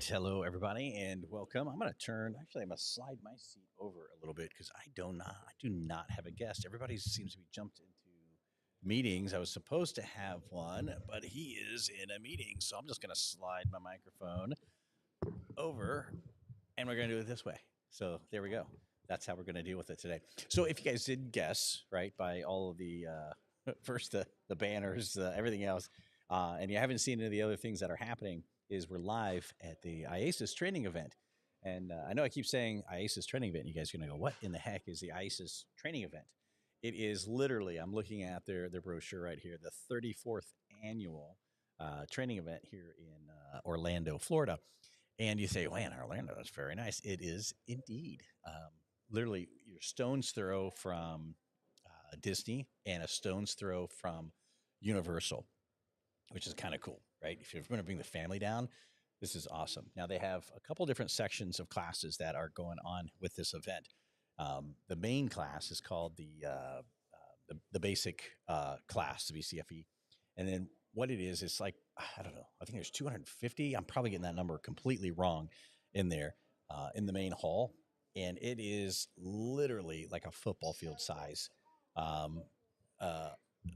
right. Hello, everybody, and welcome. I'm going to slide my seat over a little bit because I do not have a guest. Everybody seems to be jumped into meetings. I was supposed to have one, but he is in a meeting. So I'm just going to slide my microphone over and we're going to do it this way. So there we go. That's how we're going to deal with it today. So if you guys did guess, right, by all of the, first the banners, everything else, and you haven't seen any of the other things that are happening, is we're live at the IACIS training event. And I know I keep saying IACIS training event. You guys are going to go, what in the heck is the IACIS training event? It is literally, I'm looking at their brochure right here, the 34th annual training event here in Orlando, Florida. And you say, man, Orlando is very nice. It is indeed. Literally, your stone's throw from Disney and a stone's throw from Universal, which is kind of cool, right? If you're going to bring the family down, this is awesome. Now, they have a couple different sections of classes that are going on with this event. The main class is called the basic class, the BCFE. And then what it is, it's like, I don't know, I think there's 250. I'm probably getting that number completely wrong in there in the main hall. And it is literally like a football field size um, uh,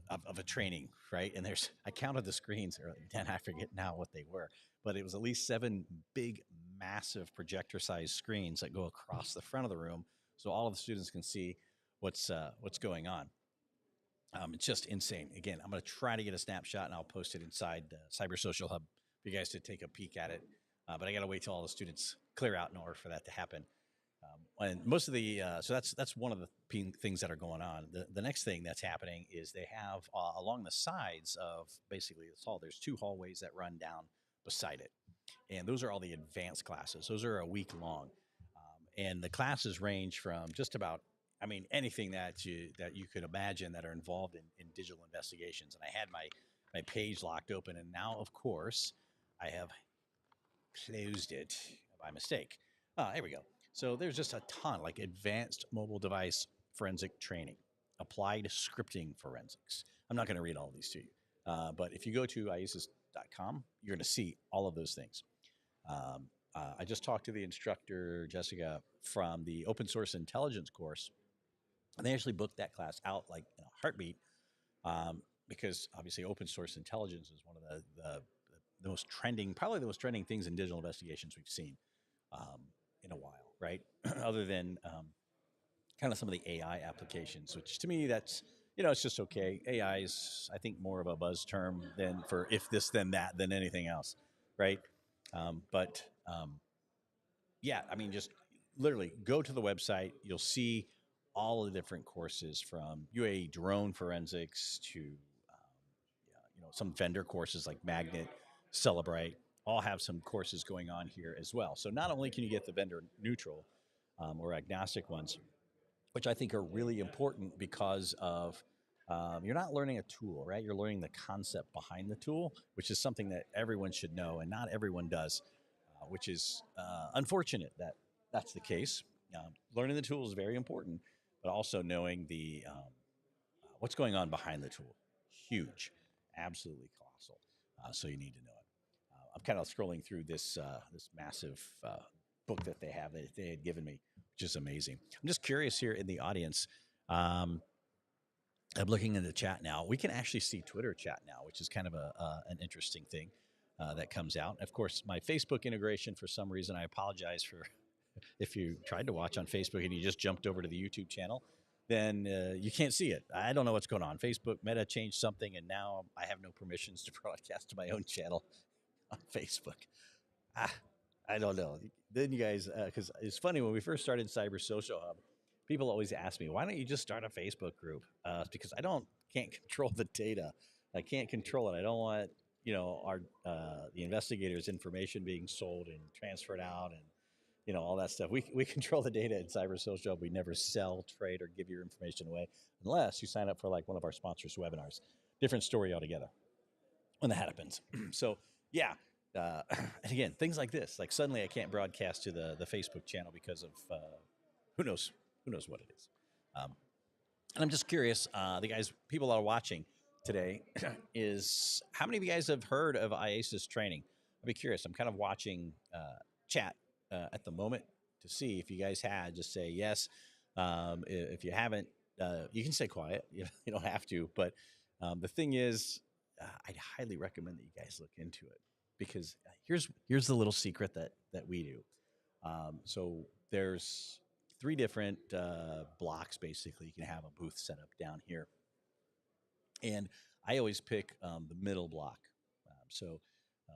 of a training, right? And I counted the screens, or then I forget now what they were, but it was at least 7 big, massive projector sized screens that go across the front of the room. So all of the students can see what's going on. It's just insane. Again, I'm going to try to get a snapshot and I'll post it inside the Cyber Social Hub for you guys to take a peek at it. But I got to wait till all the students clear out in order for that to happen. And most of the so that's one of the things that are going on. The next thing that's happening is they have along the sides of basically this hall. There's 2 hallways that run down beside it, and those are all the advanced classes. Those are a week long, and the classes range from just about, I mean, anything that you could imagine that are involved in digital investigations. And I had my page locked open, and now, of course, I have closed it by mistake. Here we go. So there's just a ton, like advanced mobile device forensic training, applied scripting forensics. I'm not going to read all of these to you, but if you go to IACIS.com, you're going to see all of those things. I just talked to the instructor, Jessica, from the open source intelligence course, and they actually booked that class out like in a heartbeat, because obviously open source intelligence is one of the most trending, probably the most trending things in digital investigations we've seen in a while, right? Other than kind of some of the AI applications, which to me, that's, it's just okay. AI is, I think, more of a buzz term than for if this, then that, than anything else, right? But yeah, I mean, just literally go to the website. You'll see all of the different courses from UAE drone forensics to, some vendor courses like Magnet, Celebrate, all have some courses going on here as well. So not only can you get the vendor neutral or agnostic ones, which I think are really important because of you're not learning a tool, right? You're learning the concept behind the tool, which is something that everyone should know, and not everyone does, which is unfortunate that that's the case. Learning the tool is very important, but also knowing the what's going on behind the tool, huge, absolutely colossal. So you need to know it. I'm kind of scrolling through this massive book that they have that they had given me, which is amazing. I'm just curious here in the audience. I'm looking in the chat now. We can actually see Twitter chat now, which is kind of an interesting thing that comes out. Of course, my Facebook integration, for some reason, I apologize for if you tried to watch on Facebook and you just jumped over to the YouTube channel, then you can't see it. I don't know what's going on. Facebook Meta changed something, and now I have no permissions to broadcast to my own channel on Facebook. I don't know. Then you guys, because it's funny, when we first started Cyber Social Hub, people always ask me, why don't you just start a Facebook group? Because can't control the data. I can't control it. I don't want, our the investigators' information being sold and transferred out and, all that stuff. We control the data in Cyber Social Hub. We never sell, trade, or give your information away unless you sign up for like one of our sponsors' webinars. Different story altogether when that happens. So yeah. And again, things like this, like suddenly I can't broadcast to the Facebook channel because of who knows what it is. And I'm just curious, people that are watching today, is how many of you guys have heard of IACIS training? I'd be curious. I'm kind of watching chat at the moment to see if you guys had. Just say yes. If you haven't, you can stay quiet. You don't have to. But the thing is, I'd highly recommend that you guys look into it because here's the little secret that we do. So there's three different blocks basically. You can have a booth set up down here, and I always pick the middle block.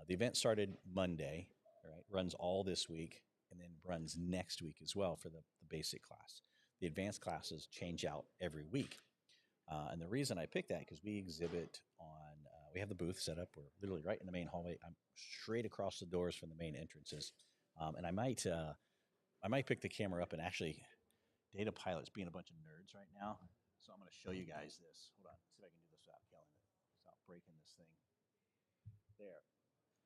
The event started Monday, right? Runs all this week, and then runs next week as well for the basic class. The advanced classes change out every week, and the reason I picked that because we exhibit on. We have the booth set up. We're literally right in the main hallway. I'm straight across the doors from the main entrances, and I might pick the camera up and actually data pilots being a bunch of nerds right now. So I'm going to show you guys this. Hold on, see if I can do this without yelling it, without breaking this thing. There,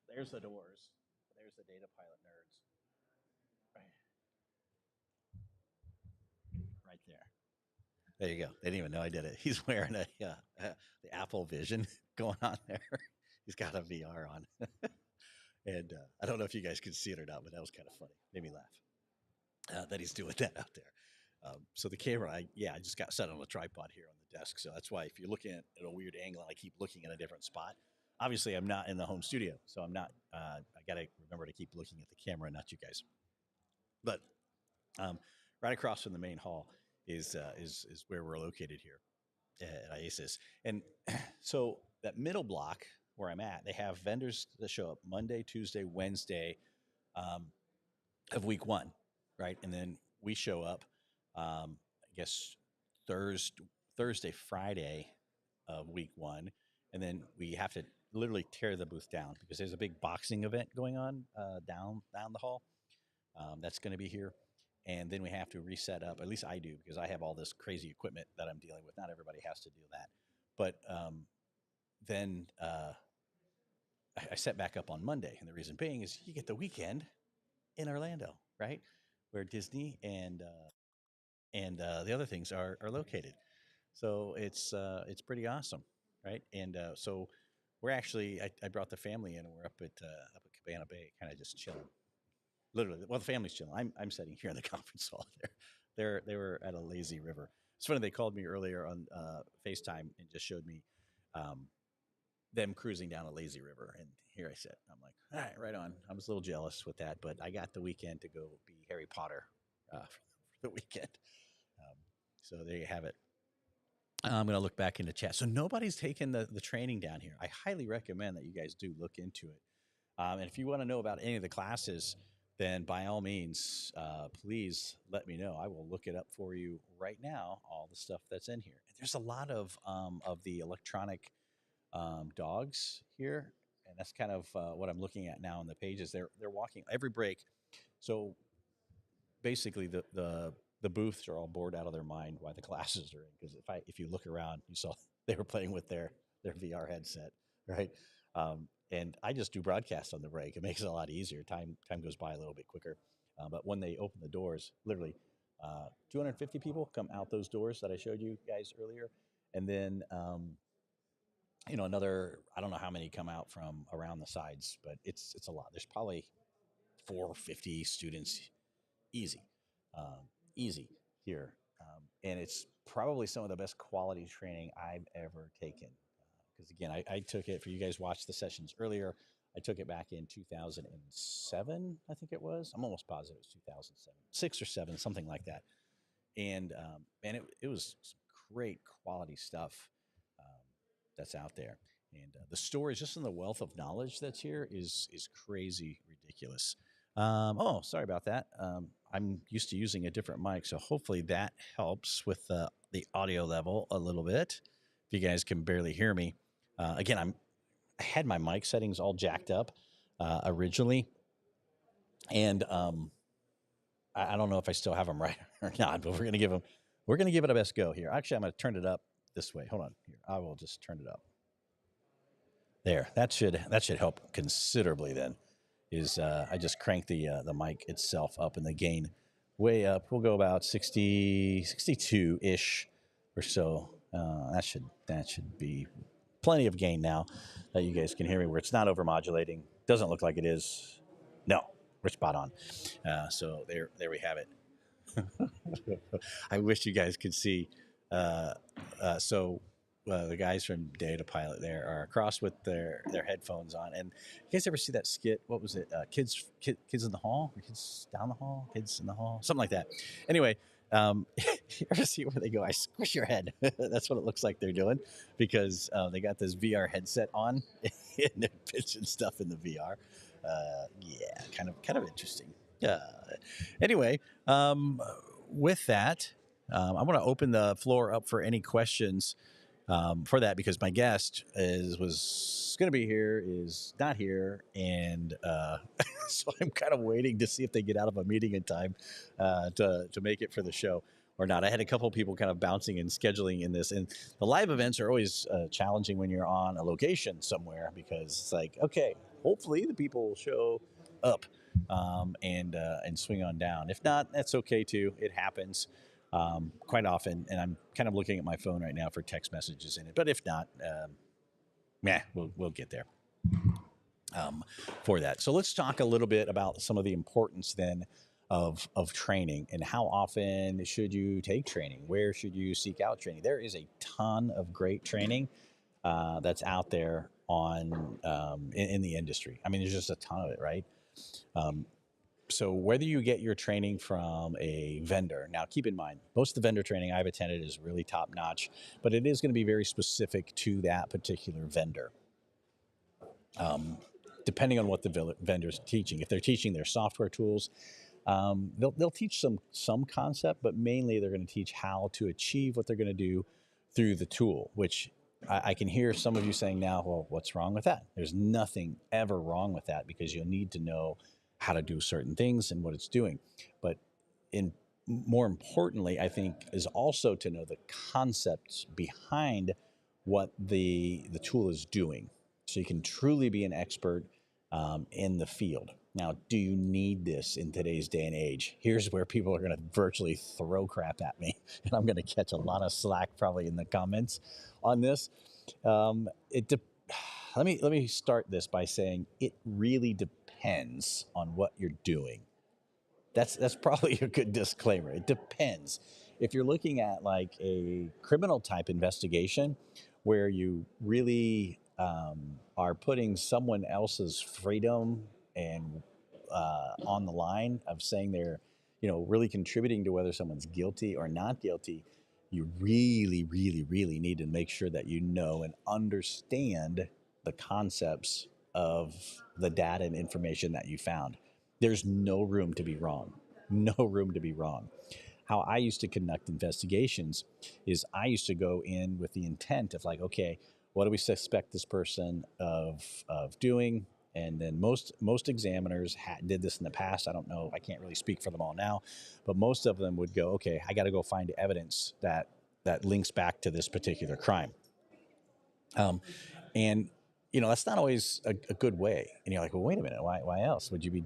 there's the doors. There's the data pilot nerds. Right there. There you go. They didn't even know I did it. He's wearing the Apple Vision going on there. He's got a VR on, and I don't know if you guys can see it or not, but that was kind of funny. Made me laugh that he's doing that out there. So the camera, I just got set on a tripod here on the desk. So that's why if you're looking at a weird angle and I keep looking at a different spot, obviously I'm not in the home studio. So I'm not, I got to remember to keep looking at the camera, not you guys. But um, right across from the main hall is where we're located here at IACIS. And so that middle block where I'm at, they have vendors that show up Monday, Tuesday, Wednesday, um, of week one, right? And then we show up, I guess Thursday, Friday of week one, and then we have to literally tear the booth down because there's a big boxing event going on down the hall. That's going to be here, and then we have to reset up. At least I do because I have all this crazy equipment that I'm dealing with. Not everybody has to do that, but then I set back up on Monday, and the reason being is you get the weekend in Orlando, right? Where Disney and the other things are located. So it's pretty awesome, right? And so we're actually I brought the family in and we're up at Cabana Bay, kind of just chilling. Literally, well, the family's chilling. I'm sitting here in the conference hall. They were at a lazy river. It's funny they called me earlier on FaceTime and just showed me um, them cruising down a lazy river. And here I sit. I'm like, all right, right on. I was a little jealous with that, but I got the weekend to go be Harry Potter for the weekend. Um, so there you have it. I'm going to look back into chat. So nobody's taken the training down here. I highly recommend that you guys do look into it. And if you want to know about any of the classes, then by all means, please let me know. I will look it up for you right now. All the stuff that's in here. There's a lot of the electronic dogs here, and that's kind of what I'm looking at now on the pages. They're walking every break. So basically, the booths are all bored out of their mind why the classes are in. Because if you look around, you saw they were playing with their VR headset, right? And I just do broadcasts on the break. It makes it a lot easier. Time goes by a little bit quicker. But when they open the doors, literally, 250 people come out those doors that I showed you guys earlier, and then another, I don't know how many come out from around the sides, but it's a lot. There's probably 450 students, easy, um, easy here, and it's probably some of the best quality training I've ever taken. Because again, I took it for you guys watched the sessions earlier. I took it back in 2007, I think it was. I'm almost positive it was 2007, 6 or 7, something like that. And man, it was some great quality stuff um, that's out there. And the stories, just in the wealth of knowledge that's here, is crazy ridiculous. Oh, sorry about that. I'm used to using a different mic, so hopefully that helps with the audio level a little bit. If you guys can barely hear me, again, I had my mic settings all jacked up originally, and I don't know if I still have them right or not, but we're gonna give it a best go here. Actually, I'm gonna turn it up this way. Hold on here. I will just turn it up. There. That should help considerably. Then is I just crank the mic itself up and the gain way up. We'll go about 60, 62 ish or so. That should be plenty of gain now that you guys can hear me where it's not overmodulating. Doesn't look like it is. No, we're spot on. So there we have it. I wish you guys could see. Uh, the guys from Data Pilot there are across with their headphones on. And you guys ever see that skit? What was it? Kids in the hall, or kids down the hall, kids in the hall, something like that. Anyway, you ever see where they go? I squish your head. That's what it looks like they're doing because they got this VR headset on and they're pitching stuff in the VR. Yeah, kind of interesting. Anyway, with that, I'm going to open the floor up for any questions for that because my guest was going to be here, is not here, and so I'm kind of waiting to see if they get out of a meeting in time to make it for the show or not. I had a couple of people kind of bouncing and scheduling in this, and the live events are always challenging when you're on a location somewhere because it's like, okay, hopefully the people will show up and swing on down. If not, that's okay too. It happens quite often, and I'm kind of looking at my phone right now for text messages in it. But if not, we'll get there for that. So let's talk a little bit about some of the importance then of training and how often should you take training? Where should you seek out training? There is a ton of great training that's out there on in the industry. I mean, there's just a ton of it, right? So whether you get your training from a vendor, now keep in mind, most of the vendor training I've attended is really top notch, but it is going to be very specific to that particular vendor. Depending on what the vendor's teaching. If they're teaching their software tools, they'll teach some concept, but mainly they're going to teach how to achieve what they're going to do through the tool, which I can hear some of you saying now, well, what's wrong with that? There's nothing ever wrong with that because you'll need to know how to do certain things and what it's doing. But more importantly, I think, is also to know the concepts behind what the tool is doing. So you can truly be an expert in the field. Now, do you need this in today's day and age? Here's where people are going to virtually throw crap at me, and I'm going to catch a lot of slack probably in the comments on this. Let me start this by saying it really depends on what you're doing. That's probably a good disclaimer. It depends. If you're looking at like a criminal type investigation where you really are putting someone else's freedom and on the line of saying they're, really contributing to whether someone's guilty or not guilty, you really, really, really need to make sure that you know and understand the concepts of the data and information that you found. There's no room to be wrong. No room to be wrong. How I used to conduct investigations is I used to go in with the intent of like, okay, what do we suspect this person of doing? And then most examiners did this in the past. I don't know. I can't really speak for them all now, but most of them would go, okay, I got to go find evidence that links back to this particular crime. And that's not always a good way. And you're like, well, wait a minute. Why else would you be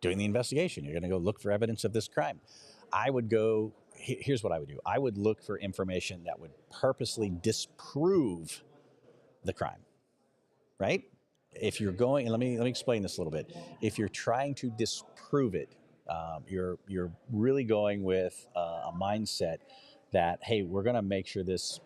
doing the investigation? You're going to go look for evidence of this crime. I would go. Here's what I would do. I would look for information that would purposely disprove the crime. Right? If you're going, and let me explain this a little bit. If you're trying to disprove it, you're really going with a mindset that, hey, we're going to make sure this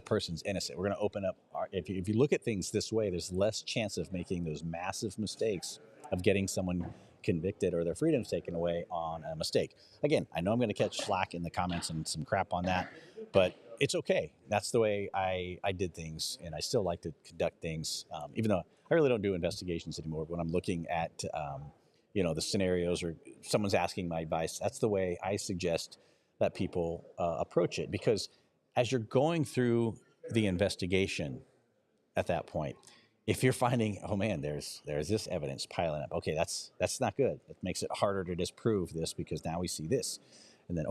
person's innocent. We're going to open up. If you look at things this way, there's less chance of making those massive mistakes of getting someone convicted or their freedoms taken away on a mistake. Again, I know I'm going to catch slack in the comments and some crap on that, but it's okay. That's the way I did things, and I still like to conduct things, even though I really don't do investigations anymore. When I'm looking at, the scenarios or someone's asking my advice, that's the way I suggest that people approach it. Because as you're going through the investigation at that point, if you're finding, oh man, there's this evidence piling up. Okay, that's not good. It makes it harder to disprove this because now we see this. And then,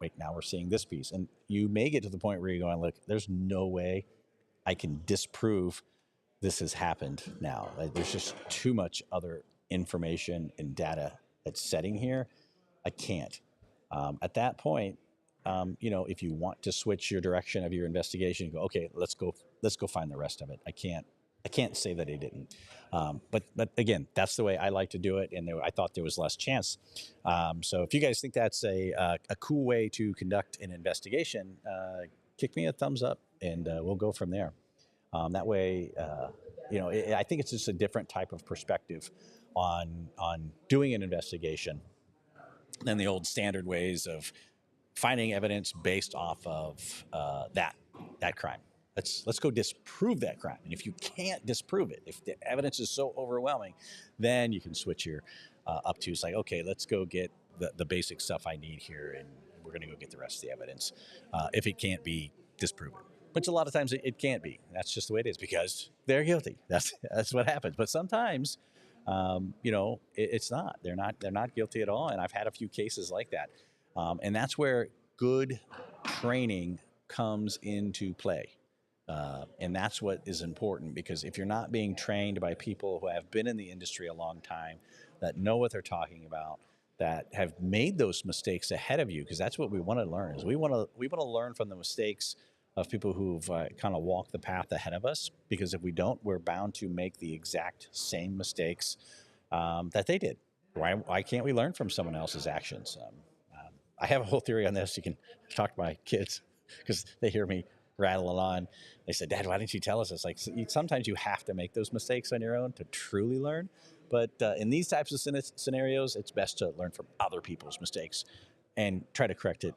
wait, now we're seeing this piece. And you may get to the point where you're going, look, there's no way I can disprove this has happened now. There's just too much other information and data that's setting here. I can't. At that point, if you want to switch your direction of your investigation, go, okay, let's go let's go find the rest of it. I can't say that he didn't. But again, that's the way I like to do it, and I thought there was less chance. So if you guys think that's a cool way to conduct an investigation, kick me a thumbs up, and we'll go from there. That way, I think it's just a different type of perspective on doing an investigation than the old standard ways of finding evidence based off of that crime. Let's go disprove that crime. And if you can't disprove it, if the evidence is so overwhelming, then you can switch your up to. It's like, okay, let's go get the basic stuff I need here, and we're going to go get the rest of the evidence if it can't be disproven. Which a lot of times it can't be. That's just the way it is because they're guilty. That's what happens. But sometimes, it's not. They're not guilty at all. And I've had a few cases like that. And that's where good training comes into play. And that's what is important, because if you're not being trained by people who have been in the industry a long time, that know what they're talking about, that have made those mistakes ahead of you, because that's what we want to learn. Is we want to learn from the mistakes of people who've kind of walked the path ahead of us, because if we don't, we're bound to make the exact same mistakes that they did. Why can't we learn from someone else's actions? I have a whole theory on this. You can talk to my kids because they hear me rattling on. They said, "Dad, why didn't you tell us this?" Like, sometimes you have to make those mistakes on your own to truly learn. But in these types of scenarios, it's best to learn from other people's mistakes and try to correct it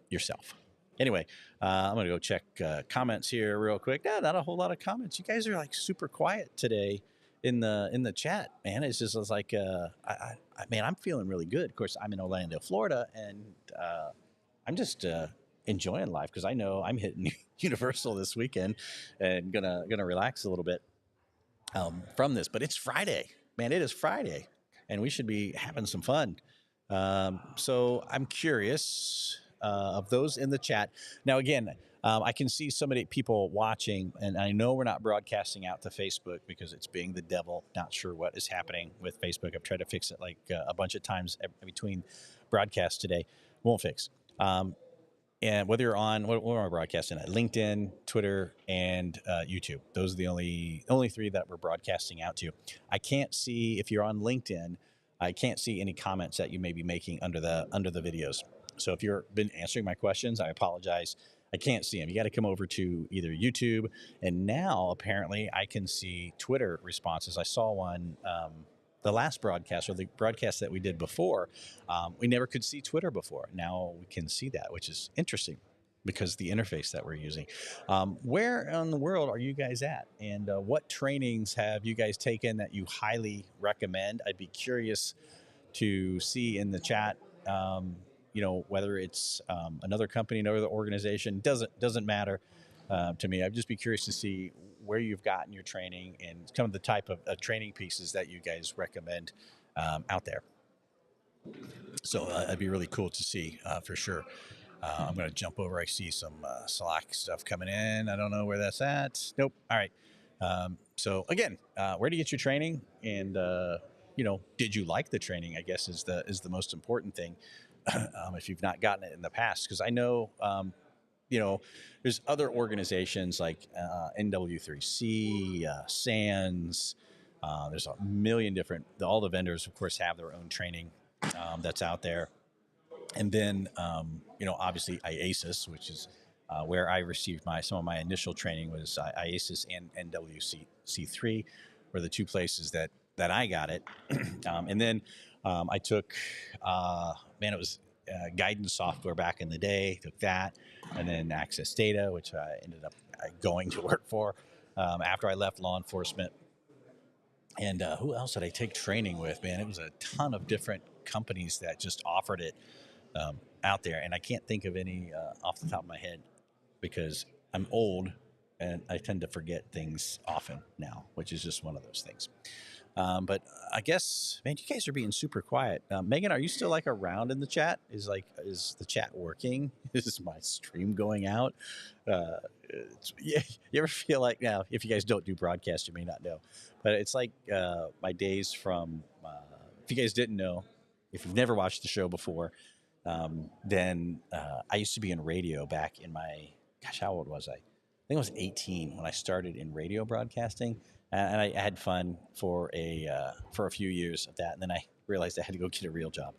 yourself. Anyway, I'm going to go check comments here real quick. Not a whole lot of comments. You guys are like super quiet today in the chat, man. It's just like, man, I'm feeling really good. Of course, I'm in Orlando, Florida, and I'm just enjoying life because I know I'm hitting Universal this weekend and gonna relax a little bit from this. But it's Friday, man. It is Friday, and we should be having some fun. So I'm curious of those in the chat. Now, again, I can see so many people watching, and I know we're not broadcasting out to Facebook because it's being the devil. Not sure what is happening with Facebook. I've tried to fix it like a bunch of times between broadcasts today. Won't fix. And whether you're on, what am I broadcasting at? LinkedIn, Twitter, and YouTube. Those are the only three that we're broadcasting out to. I can't see, if you're on LinkedIn, I can't see any comments that you may be making under the videos. So if you've been answering my questions, I apologize. I can't see them. You got to come over to either YouTube, and now apparently I can see Twitter responses. I saw one the last broadcast, or the broadcast that we did before. We never could see Twitter before. Now we can see that, which is interesting because the interface that we're using. Where in the world are you guys at? And what trainings have you guys taken that you highly recommend? I'd be curious to see in the chat, whether it's another company, another organization, doesn't matter to me. I'd just be curious to see where you've gotten your training and kind of the type of training pieces that you guys recommend out there. So it'd be really cool to see for sure. I'm going to jump over. I see some Slack stuff coming in. I don't know where that's at. Nope. All right. So again, where do you get your training? And, did you like the training, I guess is the most important thing. If you've not gotten it in the past, because I know, there's other organizations like NW3C, SANS. There's a million different, all the vendors, of course, have their own training that's out there. And then, obviously IACIS, which is where I received some of my initial training was IACIS and NWC3 were the two places that I got it. And then I took, it was guidance software back in the day, took that, and then Access Data, which I ended up going to work for after I left law enforcement. And who else did I take training with, man? It was a ton of different companies that just offered it out there. And I can't think of any off the top of my head because I'm old and I tend to forget things often now, which is just one of those things. But I guess, man, you guys are being super quiet. Megan, are you still like around in the chat? Is the chat working? Is my stream going out? You ever feel like, now, if you guys don't do broadcast, you may not know, but it's like my days from, if you guys didn't know, if you've never watched the show before, then I used to be in radio back in my, gosh, how old was I? think I was 18 when I started in radio broadcasting, and I had fun for a few years of that, and then I realized I had to go get a real job,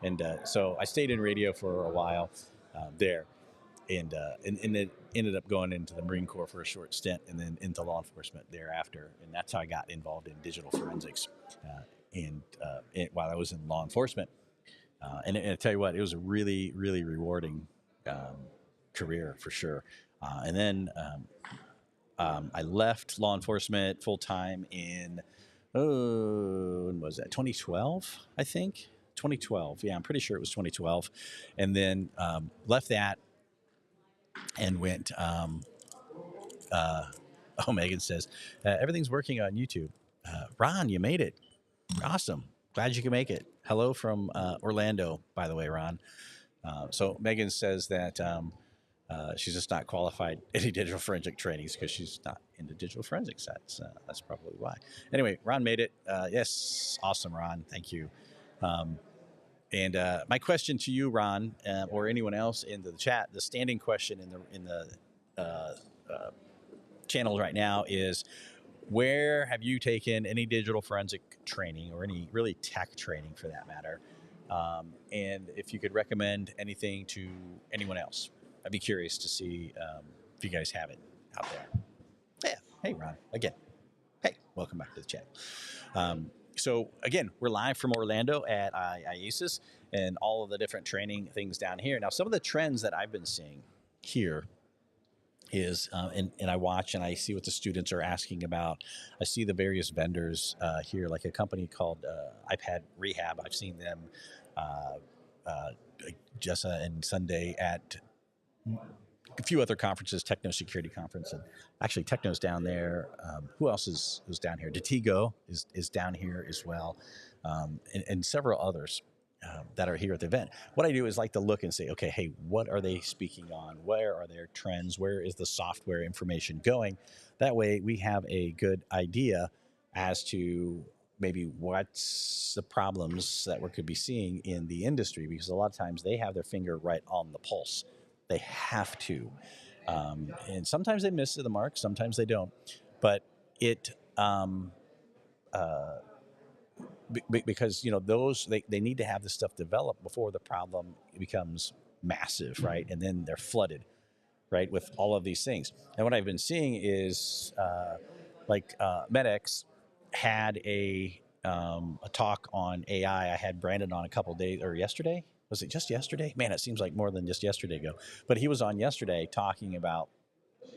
and so I stayed in radio for a while there, and then ended up going into the Marine Corps for a short stint, and then into law enforcement thereafter, and that's how I got involved in digital forensics, while I was in law enforcement. And I tell you what, it was a really, really rewarding um, career for sure. And then I left law enforcement full time in, oh, when was that? 2012, I think. 2012. Yeah, I'm pretty sure it was 2012. And then left that and went. Oh, Megan says everything's working on YouTube. Ron, you made it. Awesome. Glad you could make it. Hello from Orlando, by the way, Ron. So Megan says that she's just not qualified any digital forensic trainings because she's not into digital forensics. That's probably why. Anyway, Ron made it. Yes, awesome, Ron. Thank you. And my question to you, Ron, or anyone else in the chat, the standing question in the channel right now is, where have you taken any digital forensic training or any really tech training for that matter? And if you could recommend anything to anyone else, I'd be curious to see if you guys have it out there. Yeah. Hey, Ron. Again. Hey, welcome back to the chat. So again, we're live from Orlando at IACIS and all of the different training things down here. Now, some of the trends that I've been seeing here is, and I watch and I see what the students are asking about. I see the various vendors here, like a company called iPad Rehab. I've seen them, Jessa and Sunday at a few other conferences, Techno Security Conference, and actually Techno's down there. Who else is down here? Detigo is down here as well, and several others that are here at the event. What I do is like to look and say, okay, hey, what are they speaking on? Where are their trends? Where is the software information going? That way we have a good idea as to maybe what's the problems that we could be seeing in the industry, because a lot of times they have their finger right on the pulse. They have to. And sometimes they miss the mark, sometimes they don't. But it, because those they need to have this stuff developed before the problem becomes massive, right? And then they're flooded, right, with all of these things. And what I've been seeing is MedX had a talk on AI. I had Brandon on a couple of days, or yesterday. Was it just yesterday? Man, it seems like more than just yesterday ago. But he was on yesterday talking about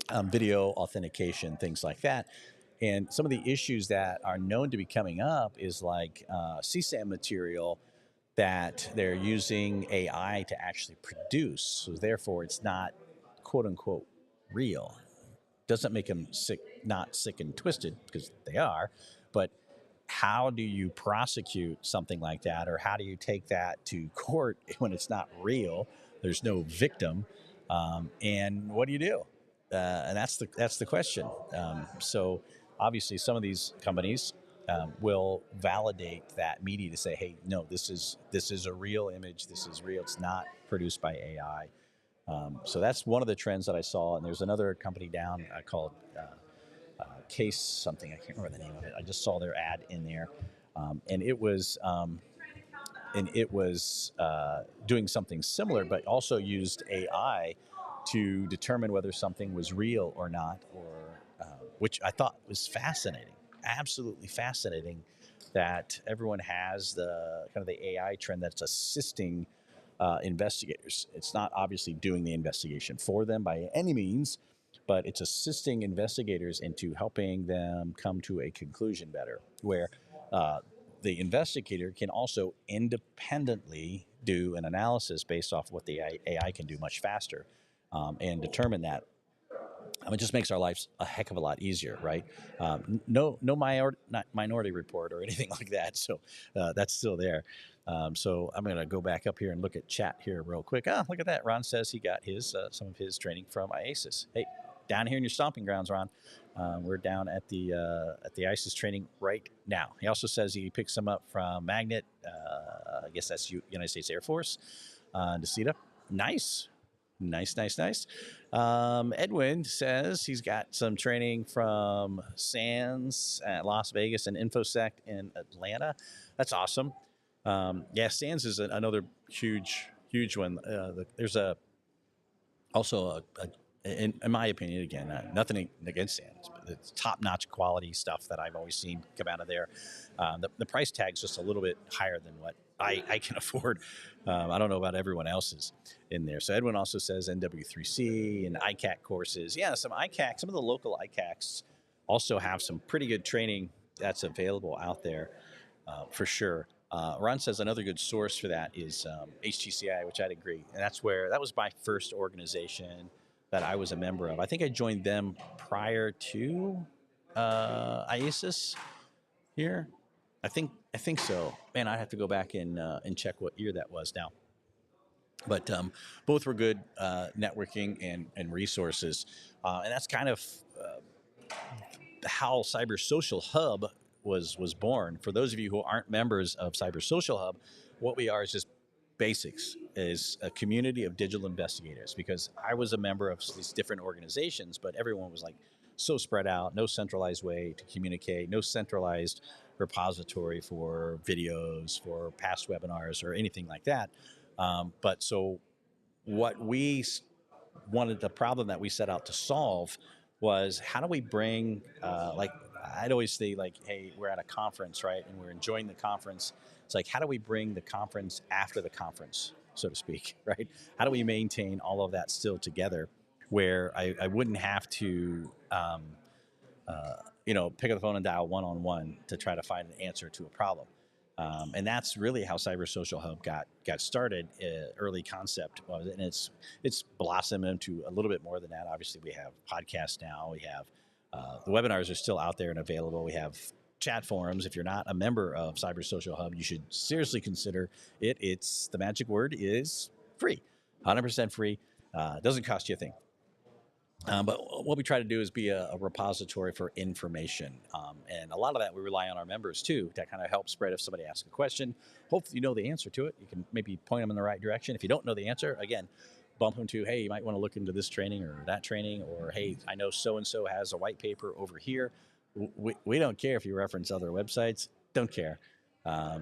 video authentication, things like that. And some of the issues that are known to be coming up is like CSAM material that they're using AI to actually produce. So therefore, it's not quote unquote real. Doesn't make them sick, not sick and twisted, because they are, but how do you prosecute something like that, or how do you take that to court when it's not real? There's no victim, and what do you do? And that's the question. So obviously, some of these companies will validate that media to say, "Hey, no, this is a real image. This is real. It's not produced by AI." So that's one of the trends that I saw. And there's another company down called Case something. I can't remember the name of it. I just saw their ad in there, and it was doing something similar, but also used AI to determine whether something was real or not, or which I thought was fascinating, absolutely fascinating. That everyone has the kind of the AI trend that's assisting investigators. It's not obviously doing the investigation for them by any means, but it's assisting investigators into helping them come to a conclusion better, where the investigator can also independently do an analysis based off what the AI can do much faster, and determine that. It just makes our lives a heck of a lot easier, right? No minority report or anything like that. So that's still there. So I'm going to go back up here and look at chat here real quick. Look at that. Ron says he got his some of his training from IACIS. Hey, down here in your stomping grounds, Ron. We're down at the IACIS training right now. He also says he picks some up from Magnet. I guess that's United States Air Force, Necedah. Nice. Nice, nice, nice. Edwin says he's got some training from SANS at Las Vegas and InfoSec in Atlanta. That's awesome. Yeah, SANS is another huge, huge one. There's also in my opinion, again, nothing against SANS, but it's top-notch quality stuff that I've always seen come out of there. The price tag's just a little bit higher than what I can afford. I don't know about everyone else's in there. So Edwin also says NW3C and ICAC courses. Yeah, some ICAC, some of the local ICACs also have some pretty good training that's available out there for sure. Ron says another good source for that is HTCI, which I'd agree. And that was my first organization that I was a member of. I think I joined them prior to IACIS here. I think so. Man, I have to go back and check what year that was now. But both were good networking and resources. And that's kind of how Cyber Social Hub was born. For those of you who aren't members of Cyber Social Hub, what we are is just basics, is a community of digital investigators, because I was a member of these different organizations, but everyone was like so spread out, no centralized way to communicate, no centralized repository for videos, for past webinars or anything like that. But so what we the problem that we set out to solve was, how do we bring like, I'd always say, like, hey, we're at a conference, right, and we're enjoying the conference. It's like, how do we bring the conference after the conference, so to speak, right? How do we maintain all of that still together, where I wouldn't have to pick up the phone and dial one-on-one to try to find an answer to a problem. And that's really how Cyber Social Hub got started. Early concept was, and it's blossomed into a little bit more than that. Obviously, we have podcasts now. We have the webinars are still out there and available. We have chat forums. If you're not a member of Cyber Social Hub, you should seriously consider it. It's the magic word is free, 100% free. Doesn't cost you a thing. But what we try to do is be a repository for information. And a lot of that we rely on our members too, to kind of help spread. If somebody asks a question, hopefully you know the answer to it. You can maybe point them in the right direction. If you don't know the answer, again, bump them to, hey, you might want to look into this training or that training, or hey, I know so-and-so has a white paper over here. We don't care if you reference other websites. Don't care.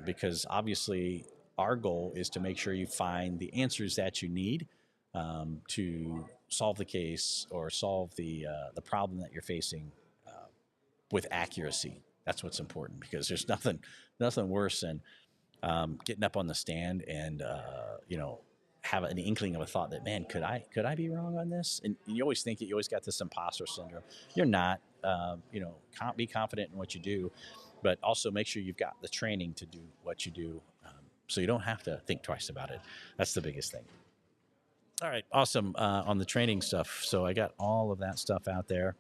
Because obviously our goal is to make sure you find the answers that you need to solve the case or solve the problem that you're facing with accuracy. That's what's important, because there's nothing worse than getting up on the stand and have an inkling of a thought that, man, could I be wrong on this? And you always think that you always got this imposter syndrome. You're not. Be confident in what you do, but also make sure you've got the training to do what you do, so you don't have to think twice about it. That's the biggest thing. All right, awesome. On the training stuff, so I got all of that stuff out there.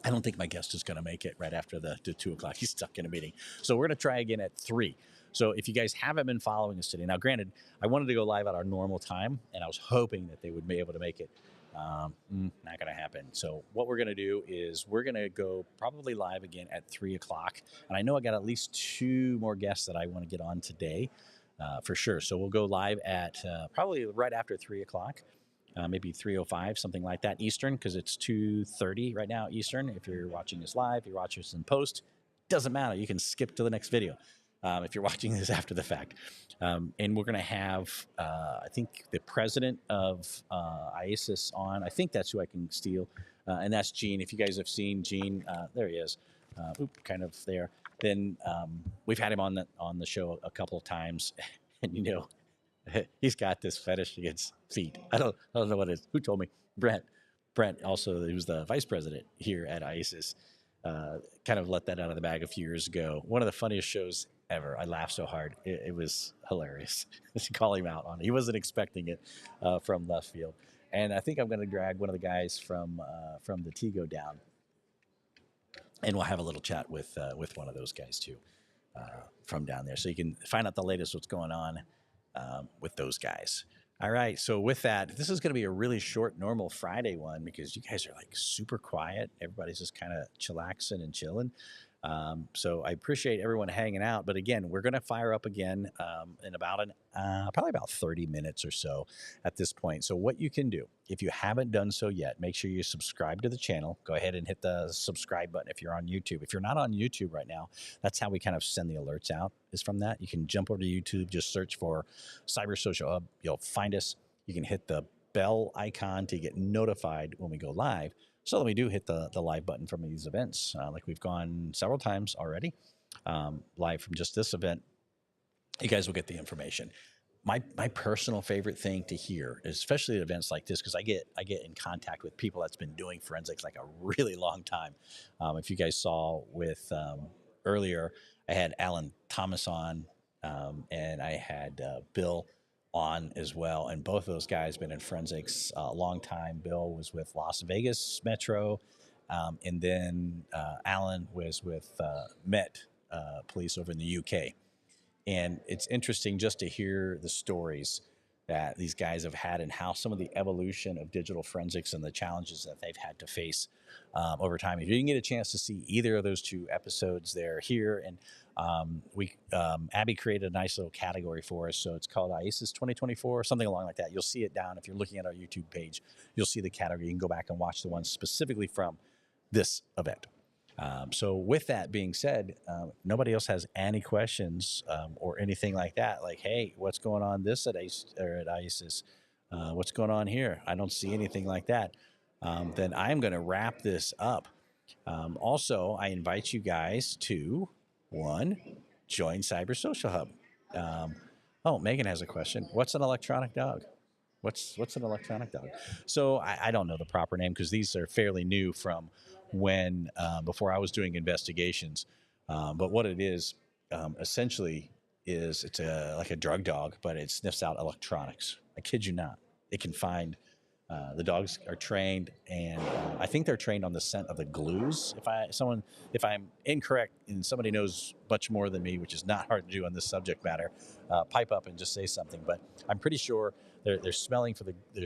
I don't think my guest is going to make it right after the 2 o'clock. He's stuck in a meeting. So we're going to try again at 3. So if you guys haven't been following us today, now granted, I wanted to go live at our normal time, and I was hoping that they would be able to make it. Not going to happen. So what we're going to do is we're going to go probably live again at 3 o'clock. And I know I got at least 2 more guests that I want to get on today. For sure. So we'll go live at probably right after 3 o'clock, maybe 3:05, something like that Eastern, because it's 2:30 right now Eastern. If you're watching this live, if you're watching this in post, doesn't matter. You can skip to the next video if you're watching this after the fact. And we're going to have, I think, the president of IACIS on. I think that's who I can steal. And that's Gene. If you guys have seen Gene, there he is. Kind of there. Then we've had him on the show a couple of times, and he's got this fetish against feet. I don't know what it is. Who told me? Brent also, he was the vice president here at IACIS. Kind of let that out of the bag a few years ago. One of the funniest shows ever. I laughed so hard. It was hilarious to call him out on it. He wasn't expecting it from left field. And I think I'm going to drag one of the guys from the Tigo down, and we'll have a little chat with one of those guys too from down there, so you can find out the latest what's going on with those guys. All right, so with that, this is going to be a really short, normal Friday one, because you guys are like super quiet. Everybody's just kind of chillaxing and chilling. So I appreciate everyone hanging out. But again, we're going to fire up again in about probably about 30 minutes or so at this point. So what you can do, if you haven't done so yet, make sure you subscribe to the channel. Go ahead and hit the subscribe button if you're on YouTube. If you're not on YouTube right now, that's how we kind of send the alerts out, is from that. You can jump over to YouTube, just search for Cyber Social Hub. You'll find us. You can hit the bell icon to get notified when we go live. So that we do hit the live button from these events, like we've gone several times already, live from just this event. You guys will get the information. My personal favorite thing to hear, especially at events like this, because I get in contact with people that's been doing forensics like a really long time. If you guys saw with earlier, I had Alan Thomas on, and I had Bill on as well, and both of those guys been in forensics a long time. Bill was with Las Vegas Metro, and then Alan was with Met Police over in the UK. And it's interesting just to hear the stories that these guys have had and how some of the evolution of digital forensics and the challenges that they've had to face over time. If you didn't get a chance to see either of those two episodes, they're here. And Abby created a nice little category for us. So it's called IACIS 2024, something along like that. You'll see it down. If you're looking at our YouTube page, you'll see the category. You can go back and watch the ones specifically from this event. So with that being said, nobody else has any questions or anything like that. Like, hey, what's going on this at IACIS? What's going on here? I don't see anything like that. Then I'm going to wrap this up. Also, I invite you guys to, one, join Cyber Social Hub. Oh, Megan has a question. What's an electronic dog? What's an electronic dog? So I don't know the proper name because these are fairly new from when before I was doing investigations. But what it is essentially is it's like a drug dog, but it sniffs out electronics. I kid you not. It can find. The dogs are trained, and I think they're trained on the scent of the glues. If I'm incorrect, and somebody knows much more than me, which is not hard to do on this subject matter, pipe up and just say something. But I'm pretty sure they're smelling for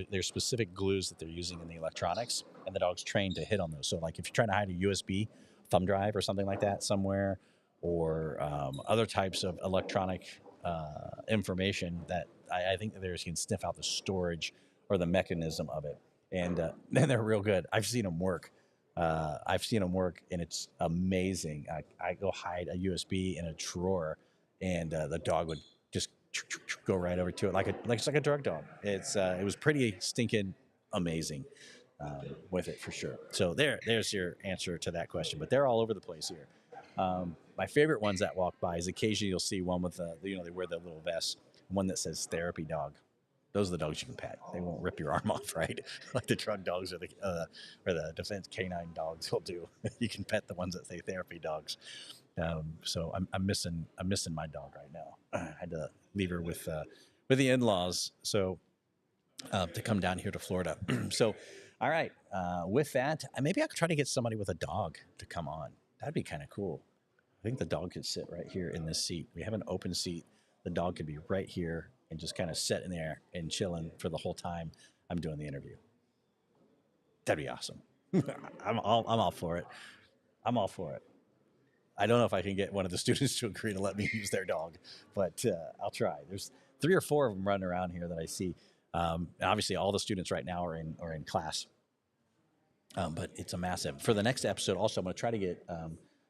their specific glues that they're using in the electronics, and the dog's trained to hit on those. So, like if you're trying to hide a USB thumb drive or something like that somewhere, or other types of electronic information, that I think that they can sniff out the storage or the mechanism of it. And they're real good. I've seen them work. And it's amazing. I go hide a USB in a drawer, and the dog would just go right over to it like it's like a drug dog. It was pretty stinking amazing with it for sure. So there's your answer to that question. But they're all over the place here. My favorite ones that walk by is occasionally you'll see one with they wear the little vest, one that says therapy dog. Those are the dogs you can pet. They won't rip your arm off, right? Like the drug dogs or the defense canine dogs will do. You can pet the ones that say therapy dogs. So I'm missing my dog right now. I had to leave her with the in-laws, so to come down here to Florida. So, all right. With that, maybe I could try to get somebody with a dog to come on. That'd be kind of cool. I think the dog could sit right here in this seat. We have an open seat. The dog could be right here and just kind of sit in there and chilling for the whole time I'm doing the interview. That'd be awesome. I'm all for it. I'm all for it. I don't know if I can get one of the students to agree to let me use their dog, but I'll try. There's 3 or 4 of them running around here that I see. Obviously, all the students right now are in class, but it's a massive. For the next episode, also, I'm going to try to get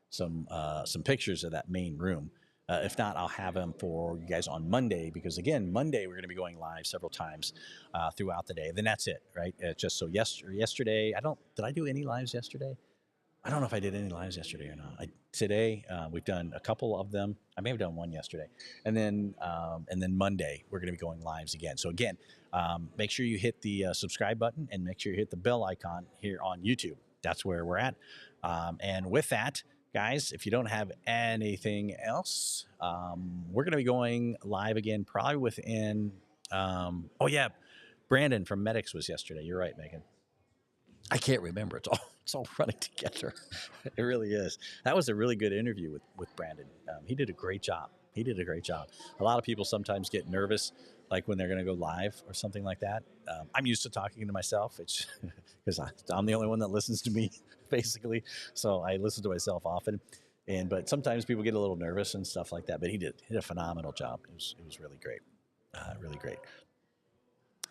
some pictures of that main room. If not, I'll have them for you guys on Monday, because again, Monday we're going to be going live several times throughout the day. Then that's it, right? Just so yesterday, did I do any lives yesterday? I don't know if I did any lives yesterday or not. Today we've done a couple of them. I may have done one yesterday, and then Monday we're going to be going lives again. So again, make sure you hit the subscribe button and make sure you hit the bell icon here on YouTube. That's where we're at. And with that, guys, if you don't have anything else, we're going to be going live again probably within. Brandon from Medics was yesterday. You're right, Megan. I can't remember. It's all running together. It really is. That was a really good interview with Brandon. He did a great job. A lot of people sometimes get nervous, like when they're going to go live or something like that. I'm used to talking to myself. It's because I'm the only one that listens to me, basically. So I listen to myself often. But sometimes people get a little nervous and stuff like that. But he did a phenomenal job. It was really great, really great.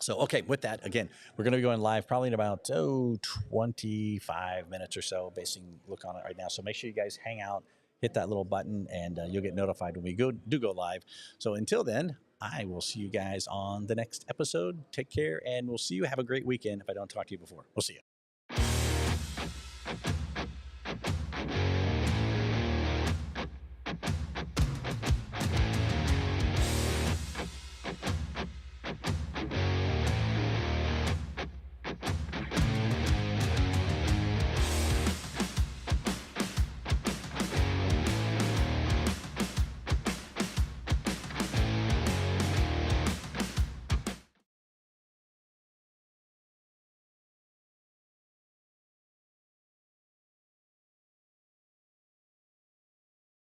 So, okay, with that, again, we're going to be going live probably in about 25 minutes or so, basing look on it right now. So make sure you guys hang out, hit that little button, and you'll get notified when we go live. So until then, I will see you guys on the next episode. Take care, and we'll see you. Have a great weekend. If I don't talk to you before, we'll see you.